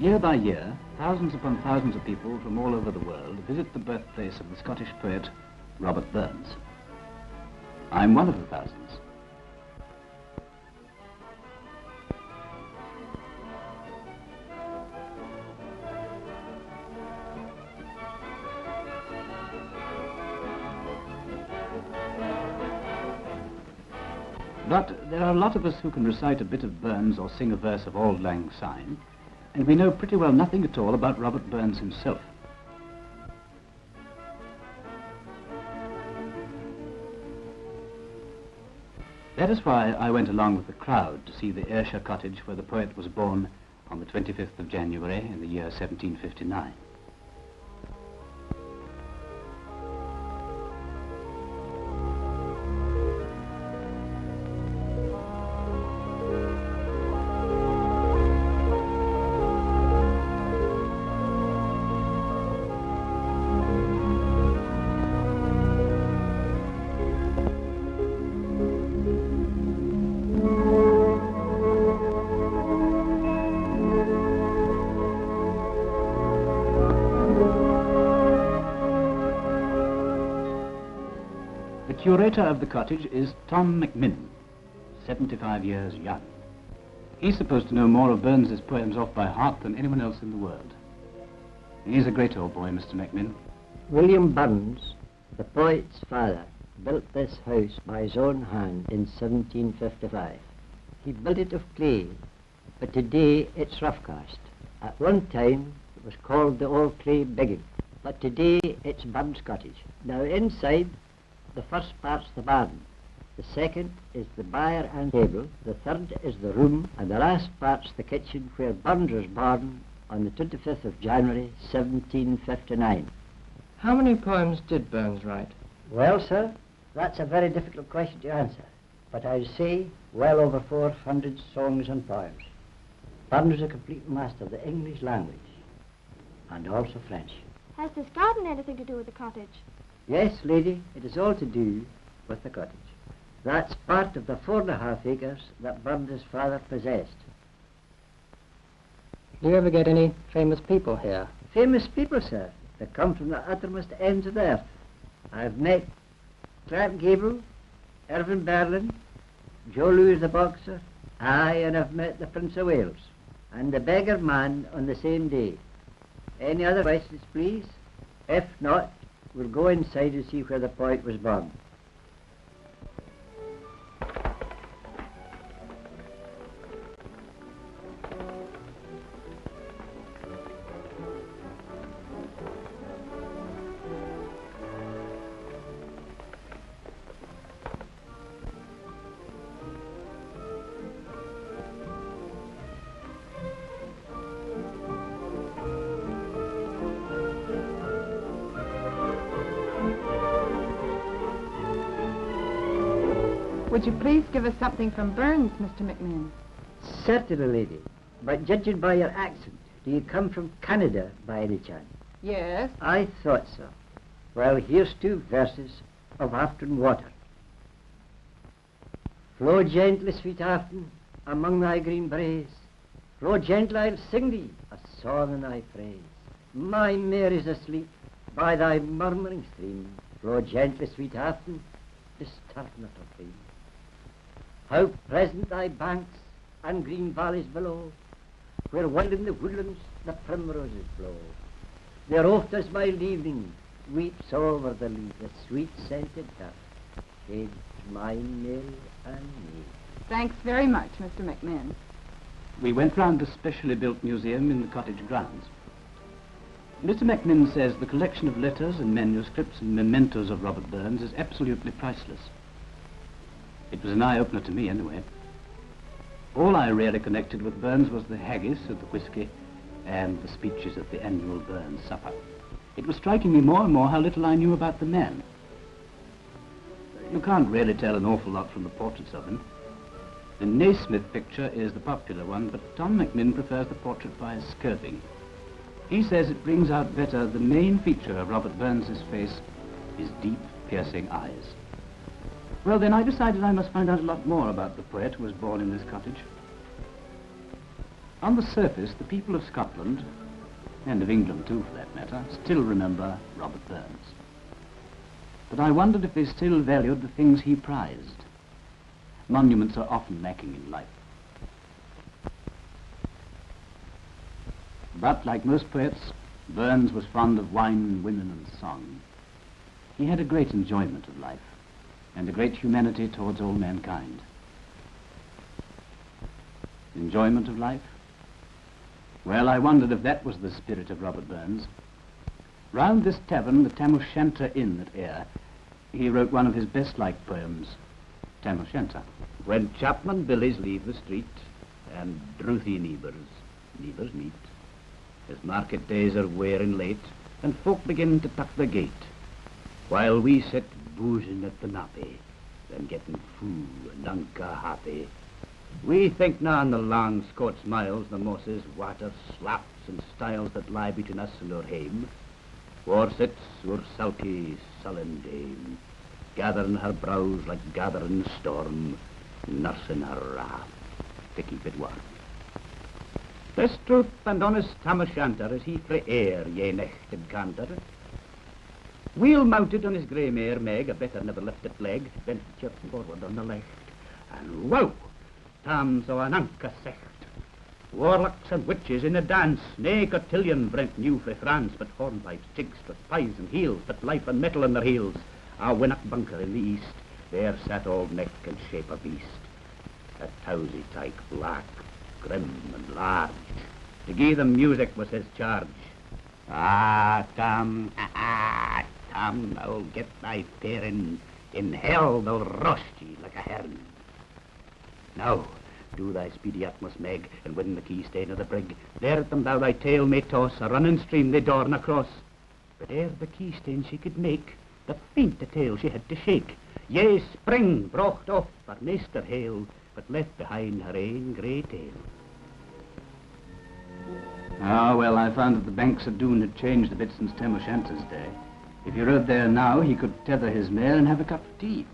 Year by year, thousands upon thousands of people from all over the world visit the birthplace of the Scottish poet Robert Burns. I'm one of the thousands. But there are a lot of us who can recite a bit of Burns or sing a verse of Auld Lang Syne, and we know pretty well nothing at all about Robert Burns himself. That is why I went along with the crowd to see the Ayrshire cottage where the poet was born on the 25th of January in the year 1759. The curator of the cottage is Tom McMinn, 75 years young. He's supposed to know more of Burns's poems off by heart than anyone else in the world. He's a great old boy, Mr. McMinn. William Burns, the poet's father, built this house by his own hand in 1755. He built it of clay, but today it's rough cast. At one time it was called the Old Clay Biggin, but today it's Burns Cottage. Now inside, the first part's the barn, the second is the byre and table, the third is the room, and the last part's the kitchen where Burns was born on the 25th of January 1759. How many poems did Burns write? Well, sir, that's a very difficult question to answer, but I'd say well over 400 songs and poems. Burns was a complete master of the English language, and also French. Has this garden anything to do with the cottage? Yes, lady, it is all to do with the cottage. That's part of the 4.5 acres that Burns' father possessed. Do you ever get any famous people here? Famous people, sir, that come from the uttermost ends of the earth. I've met Clark Gable, Irving Berlin, Joe Louis the boxer, aye, and I've met the Prince of Wales, and the beggar man on the same day. Any other questions, please? If not, we'll go inside and see where the poet was born. Would you please give us something from Burns, Mr. McMinn? Certainly, lady. But judging by your accent, do you come from Canada by any chance? Yes. I thought so. Well, here's 2 verses of Afton Water. Flow gently, sweet Afton, among thy green braes. Flow gently, I'll sing thee a song in thy praise. My Mary's asleep by thy murmuring stream. Flow gently, sweet Afton, disturb not her dream. How pleasant thy banks and green valleys below, where wild in the woodlands the primroses blow. There oft as mild evening weeps over the lea, the sweet scented dove shades my Mary and me. Thanks very much, Mr. McMinn. We went round the specially built museum in the cottage grounds. Mr. McMinn says the collection of letters and manuscripts and mementos of Robert Burns is absolutely priceless. It was an eye-opener to me, anyway. All I really connected with Burns was the haggis and the whiskey and the speeches at the annual Burns supper. It was striking me more and more how little I knew about the man. You can't really tell an awful lot from the portraits of him. The Naismith picture is the popular one, but Tom McMinn prefers the portrait by Skirving. He says it brings out better the main feature of Robert Burns's face, his deep, piercing eyes. Well, then I decided I must find out a lot more about the poet who was born in this cottage. On the surface, the people of Scotland, and of England too for that matter, still remember Robert Burns. But I wondered if they still valued the things he prized. Monuments are often lacking in life. But, like most poets, Burns was fond of wine, women, and song. He had a great enjoyment of life, and a great humanity towards all mankind. Enjoyment of life? Well, I wondered if that was the spirit of Robert Burns. Round this tavern, the Tam O'Shanter Inn at Ayr, he wrote one of his best-liked poems, Tam O'Shanter. When chapman billies leave the street, and drouthy neighbours meet, as market days are wearing late, and folk begin to tuck the gate, while we sit boozing at the nappy, then getting foo and unca happy. We think na on the long Scots miles, the mosses, water, slaps, and stiles that lie between us and our hame. War sits our sulky, sullen dame, gathering her brows like gathering storm, nursing her wrath to keep it warm. Best truth and honest Tam O'Shanter, as he frae Ayr ye necht and canter. Wheel mounted on his grey mare Meg, a better never lifted leg, ventured forward on the left, and wow! Tam saw an anca secht. Warlocks and witches in a dance, nae cotillion Brent knew frae France, but hornpipes, jigs, with pies and heels, but life and metal in their heels. A winnock bunker in the east, there sat old Neck and shape a beast. A towsy tyke, black, grim and large, to gie them music was his charge. Ah, Tam, Tam, I'll get thy farin, in hell they'll roast ye like a herring. Now, do thy speedy utmost, Meg, and win the key stain of the brig. There at them thou thy tail may toss, a running stream they dorn across. But ere the key stain she could make, the feint the tail she had to shake. Yea, spring brocht off her maester hail, but left behind her ain grey tail. Ah, well, I found that the banks of Doon had changed a bit since Tam O'Shanter's day. If he rode there now, he could tether his mare and have a cup of tea.